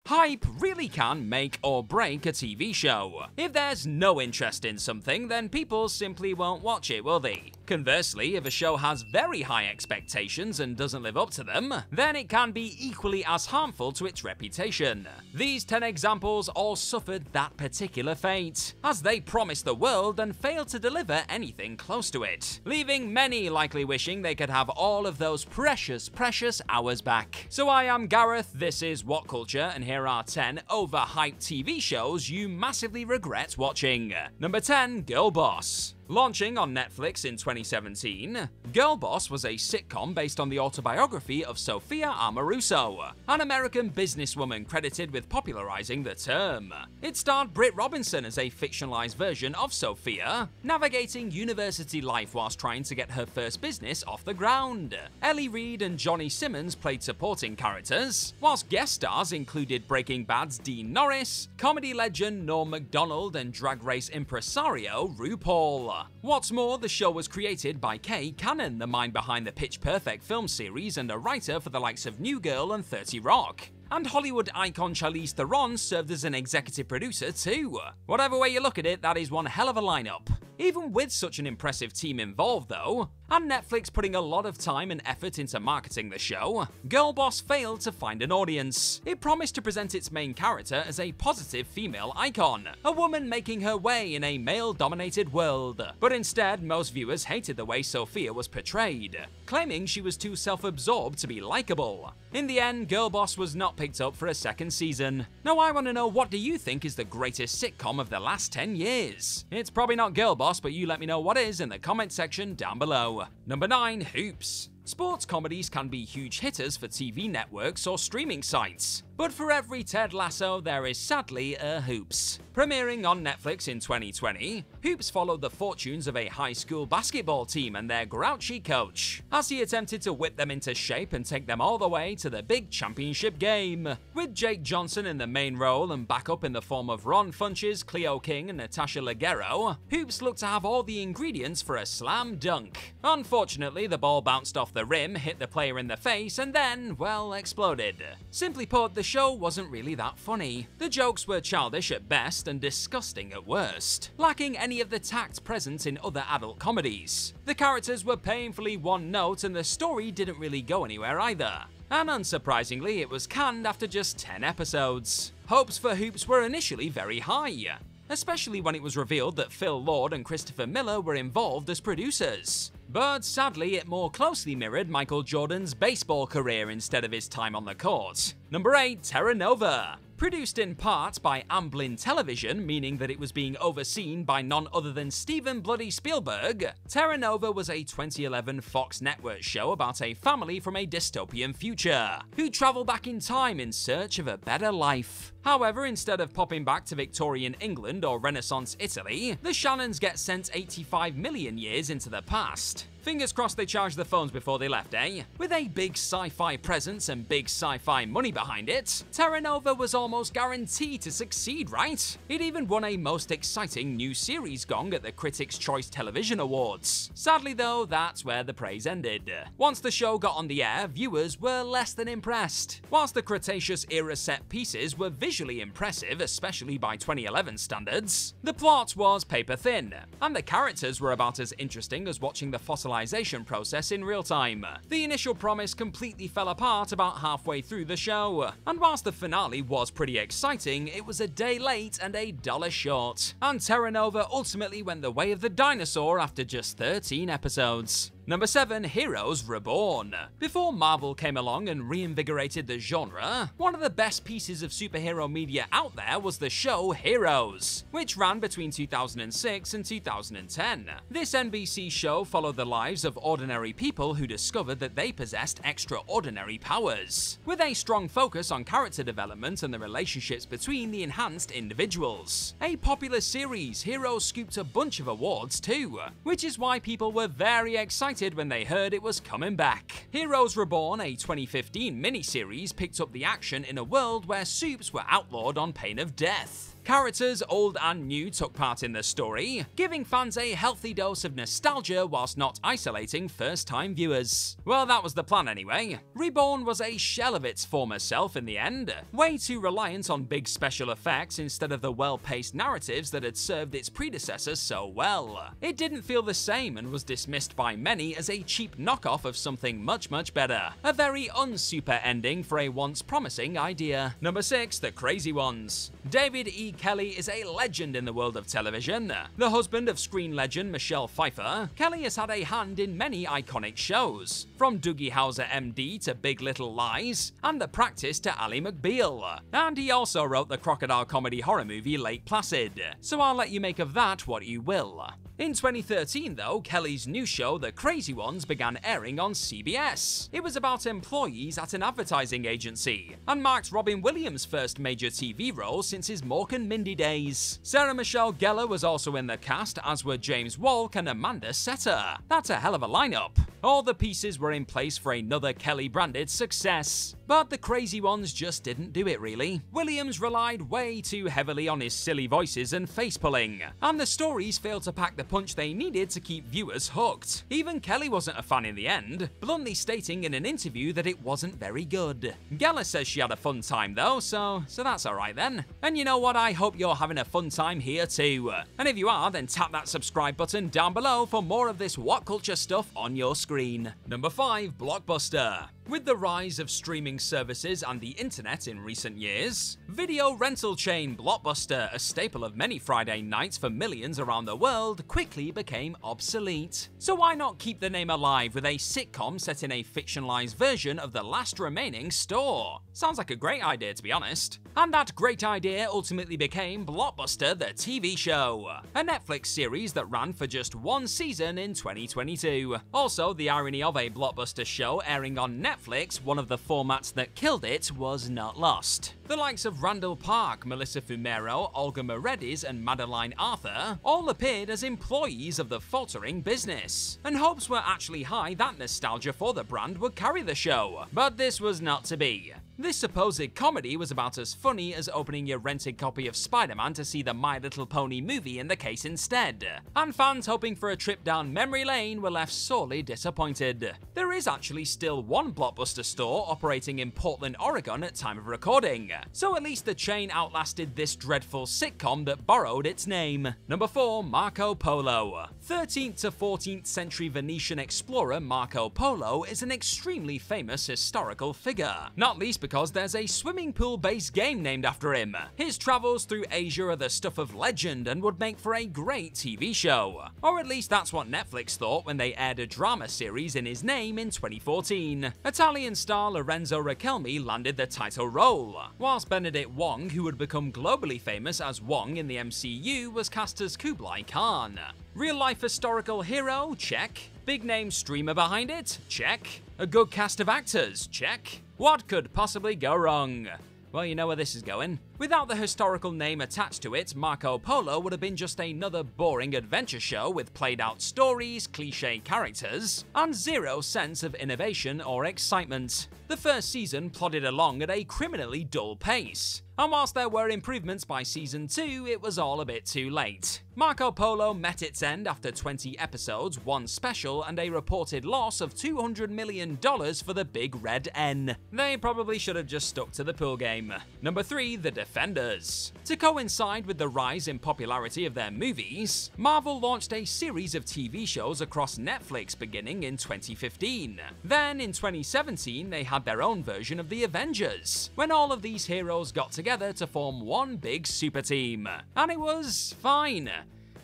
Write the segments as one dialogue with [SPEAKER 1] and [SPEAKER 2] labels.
[SPEAKER 1] Hype really can make or break a TV show. If there's no interest in something, then people simply won't watch it, will they? Conversely, if a show has very high expectations and doesn't live up to them, then it can be equally as harmful to its reputation. These 10 examples all suffered that particular fate, as they promised the world and failed to deliver anything close to it, leaving many likely wishing they could have all of those precious hours back. So I am Gareth, this is What Culture, and here are 10 overhyped TV shows you massively regret watching. Number 10, Girl Boss. Launching on Netflix in 2017, Girl Boss was a sitcom based on the autobiography of Sophia Amoruso, an American businesswoman credited with popularizing the term. It starred Britt Robinson as a fictionalized version of Sophia, navigating university life whilst trying to get her first business off the ground. Ellie Reed and Johnny Simmons played supporting characters, whilst guest stars included Breaking Bad's Dean Norris, comedy legend Norm Macdonald, and Drag Race impresario RuPaul. What's more, the show was created by Kay Cannon, the mind behind the Pitch Perfect film series and a writer for the likes of New Girl and 30 Rock. And Hollywood icon Charlize Theron served as an executive producer too. Whatever way you look at it, that is one hell of a lineup. Even with such an impressive team involved though, and Netflix putting a lot of time and effort into marketing the show, Girl Boss failed to find an audience. It promised to present its main character as a positive female icon, a woman making her way in a male-dominated world. But instead, most viewers hated the way Sophia was portrayed, claiming she was too self-absorbed to be likable. In the end, Girl Boss was not picked up for a second season. Now I want to know, what do you think is the greatest sitcom of the last 10 years? It's probably not Girl Boss, but you let me know what is in the comment section down below. Number 9, Hoops. Sports comedies can be huge hitters for TV networks or streaming sites, but for every Ted Lasso, there is sadly a Hoops. Premiering on Netflix in 2020, Hoops followed the fortunes of a high school basketball team and their grouchy coach, as he attempted to whip them into shape and take them all the way to the big championship game. With Jake Johnson in the main role and backup in the form of Ron Funches, Cleo King, and Natasha Leggero, Hoops looked to have all the ingredients for a slam dunk. Unfortunately, the ball bounced off the rim, hit the player in the face, and then, well, exploded. Simply put, the show wasn't really that funny. The jokes were childish at best and disgusting at worst, lacking any of the tact present in other adult comedies. The characters were painfully one note and the story didn't really go anywhere either. And unsurprisingly, it was canned after just 10 episodes. Hopes for Hoops were initially very high, especially when it was revealed that Phil Lord and Christopher Miller were involved as producers. But sadly, it more closely mirrored Michael Jordan's baseball career instead of his time on the court. Number 8, Terra Nova. Produced in part by Amblin Television, meaning that it was being overseen by none other than Steven Bloody Spielberg, Terra Nova was a 2011 Fox network show about a family from a dystopian future who travel back in time in search of a better life. However, instead of popping back to Victorian England or Renaissance Italy, the Shannons get sent 85 million years into the past. Fingers crossed they charged the phones before they left, eh? With a big sci-fi presence and big sci-fi money behind it, Terra Nova was almost guaranteed to succeed, right? It even won a Most Exciting New Series gong at the Critics' Choice Television Awards. Sadly though, that's where the praise ended. Once the show got on the air, viewers were less than impressed. Whilst the Cretaceous-era set pieces were visually impressive, especially by 2011 standards, the plot was paper-thin, and the characters were about as interesting as watching the fossilization process in real time. The initial promise completely fell apart about halfway through the show, and whilst the finale was pretty exciting, it was a day late and $1 short, and Terra Nova ultimately went the way of the dinosaur after just 13 episodes. Number 7, Heroes Reborn. Before Marvel came along and reinvigorated the genre, one of the best pieces of superhero media out there was the show Heroes, which ran between 2006 and 2010. This NBC show followed the lives of ordinary people who discovered that they possessed extraordinary powers, with a strong focus on character development and the relationships between the enhanced individuals. A popular series, Heroes scooped a bunch of awards too, which is why people were very excited when they heard it was coming back. Heroes Reborn, a 2015 miniseries, picked up the action in a world where soups were outlawed on pain of death. Characters old and new took part in the story, giving fans a healthy dose of nostalgia whilst not isolating first-time viewers. Well, that was the plan anyway. Reborn was a shell of its former self in the end, way too reliant on big special effects instead of the well-paced narratives that had served its predecessors so well. It didn't feel the same and was dismissed by many as a cheap knockoff of something much better. A very unsuper ending for a once promising idea. Number 6, The Crazy Ones. David E. Kelly is a legend in the world of television. The husband of screen legend Michelle Pfeiffer, Kelly has had a hand in many iconic shows, from Doogie Howser MD to Big Little Lies, and The Practice to Ally McBeal. And he also wrote the crocodile comedy horror movie Lake Placid, so I'll let you make of that what you will. In 2013 though, Kelly's new show The Crazy Ones began airing on CBS. It was about employees at an advertising agency, and marked Robin Williams' first major TV role since his Mork and Mindy days. Sarah Michelle Gellar was also in the cast, as were James Wolk and Amanda Setter. That's a hell of a lineup. All the pieces were in place for another Kelly-branded success. But The Crazy Ones just didn't do it really. Williams relied way too heavily on his silly voices and face-pulling, and the stories failed to pack the punch they needed to keep viewers hooked. Even Kelly wasn't a fan in the end, bluntly stating in an interview that it wasn't very good. Gellar says she had a fun time though, so that's alright then. And you know what, I hope you're having a fun time here too. And if you are, then tap that subscribe button down below for more of this What Culture stuff on your screen. Number 5, Blockbuster. With the rise of streaming services and the internet in recent years, video rental chain Blockbuster, a staple of many Friday nights for millions around the world, quickly became obsolete. So why not keep the name alive with a sitcom set in a fictionalized version of the last remaining store? Sounds like a great idea, to be honest. And that great idea ultimately became Blockbuster the TV show, a Netflix series that ran for just one season in 2022. Also, the irony of a Blockbuster show airing on Netflix, one of the formats that killed it, was not lost. The likes of Randall Park, Melissa Fumero, Olga Moredes, and Madeline Arthur all appeared as employees of the faltering business, and hopes were actually high that nostalgia for the brand would carry the show. But this was not to be. This supposed comedy was about as funny as opening your rented copy of Spider-Man to see the My Little Pony movie in the case instead, and fans hoping for a trip down memory lane were left sorely disappointed. There is actually still one Blockbuster store operating in Portland, Oregon at time of recording, so at least the chain outlasted this dreadful sitcom that borrowed its name. Number 4, Marco Polo. 13th to 14th century Venetian explorer Marco Polo is an extremely famous historical figure, not least because there's a swimming pool-based game named after him. His travels through Asia are the stuff of legend and would make for a great TV show. Or at least that's what Netflix thought when they aired a drama series in his name in 2014. Italian star Lorenzo Raquelmi landed the title role, whilst Benedict Wong, who would become globally famous as Wong in the MCU, was cast as Kublai Khan. Real-life historical hero? Check. Big name streamer behind it? Check. A good cast of actors? Check. What could possibly go wrong? Well, you know where this is going. Without the historical name attached to it, Marco Polo would have been just another boring adventure show with played-out stories, cliché characters, and zero sense of innovation or excitement. The first season plodded along at a criminally dull pace, and whilst there were improvements by season 2, it was all a bit too late. Marco Polo met its end after 20 episodes, one special, and a reported loss of $200 million for the Big Red N. They probably should have just stuck to the pool game. Number 3, The Defenders. To coincide with the rise in popularity of their movies, Marvel launched a series of TV shows across Netflix beginning in 2015. Then, in 2017, they had their own version of The Avengers, when all of these heroes got together to form one big super team. And it was fine.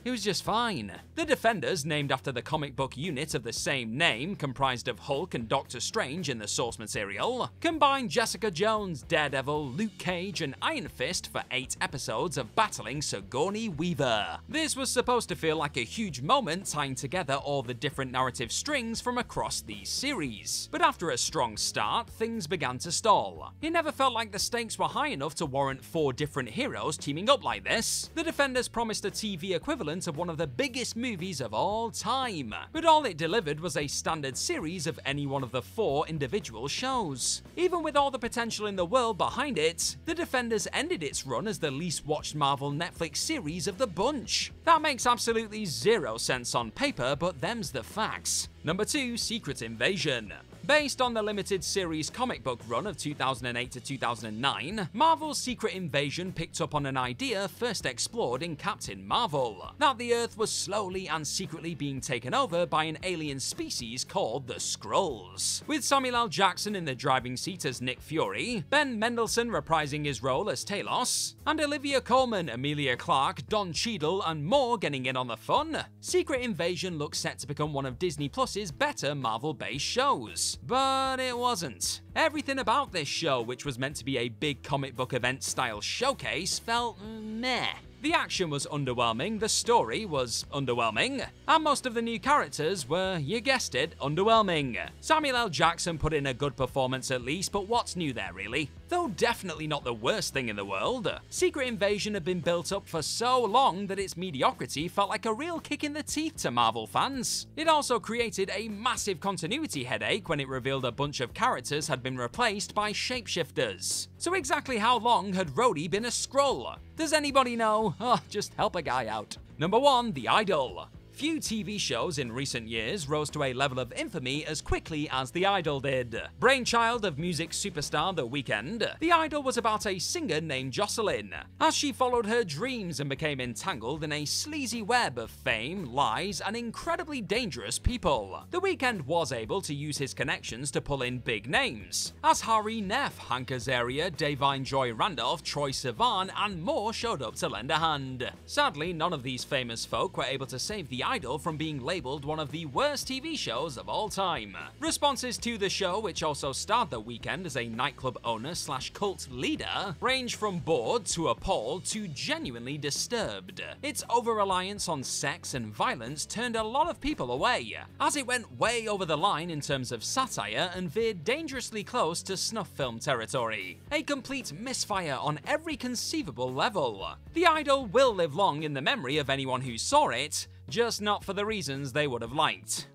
[SPEAKER 1] It was just fine. The Defenders, named after the comic book unit of the same name, comprised of Hulk and Doctor Strange in the source material, combined Jessica Jones, Daredevil, Luke Cage, and Iron Fist for 8 episodes of battling Sigourney Weaver. This was supposed to feel like a huge moment tying together all the different narrative strings from across these series. But after a strong start, things began to stall. It never felt like the stakes were high enough to warrant 4 different heroes teaming up like this. The Defenders promised a TV equivalent equivalent of one of the biggest movies of all time. But all it delivered was a standard series of any one of the 4 individual shows. Even with all the potential in the world behind it, The Defenders ended its run as the least watched Marvel Netflix series of the bunch. That makes absolutely zero sense on paper, but them's the facts. Number 2, Secret Invasion. Based on the limited series comic book run of 2008 to 2009, Marvel's Secret Invasion picked up on an idea first explored in Captain Marvel, that the Earth was slowly and secretly being taken over by an alien species called the Skrulls. With Samuel L. Jackson in the driving seat as Nick Fury, Ben Mendelsohn reprising his role as Talos, and Olivia Colman, Emilia Clarke, Don Cheadle, and more getting in on the fun, Secret Invasion looks set to become one of Disney Plus's better Marvel-based shows. But it wasn't. Everything about this show, which was meant to be a big comic book event-style showcase, felt meh. The action was underwhelming, the story was underwhelming, and most of the new characters were, you guessed it, underwhelming. Samuel L. Jackson put in a good performance at least, but what's new there really? Though definitely not the worst thing in the world. Secret Invasion had been built up for so long that its mediocrity felt like a real kick in the teeth to Marvel fans. It also created a massive continuity headache when it revealed a bunch of characters had been replaced by shapeshifters. So exactly how long had Rhodey been a Skrull? Does anybody know? Oh, just help a guy out. Number 1, The Idol. Few TV shows in recent years rose to a level of infamy as quickly as The Idol did. Brainchild of music superstar The Weeknd, The Idol was about a singer named Jocelyn, as she followed her dreams and became entangled in a sleazy web of fame, lies, and incredibly dangerous people. The Weeknd was able to use his connections to pull in big names, as Hari Nef, Hank Azaria, Davine Joy Randolph, Troye Sivan, and more showed up to lend a hand. Sadly, none of these famous folk were able to save The Idol from being labeled one of the worst TV shows of all time. Responses to the show, which also starred The Weeknd as a nightclub owner / cult leader, range from bored to appalled to genuinely disturbed. Its over-reliance on sex and violence turned a lot of people away, as it went way over the line in terms of satire and veered dangerously close to snuff film territory. A complete misfire on every conceivable level. The Idol will live long in the memory of anyone who saw it, just not for the reasons they would have liked.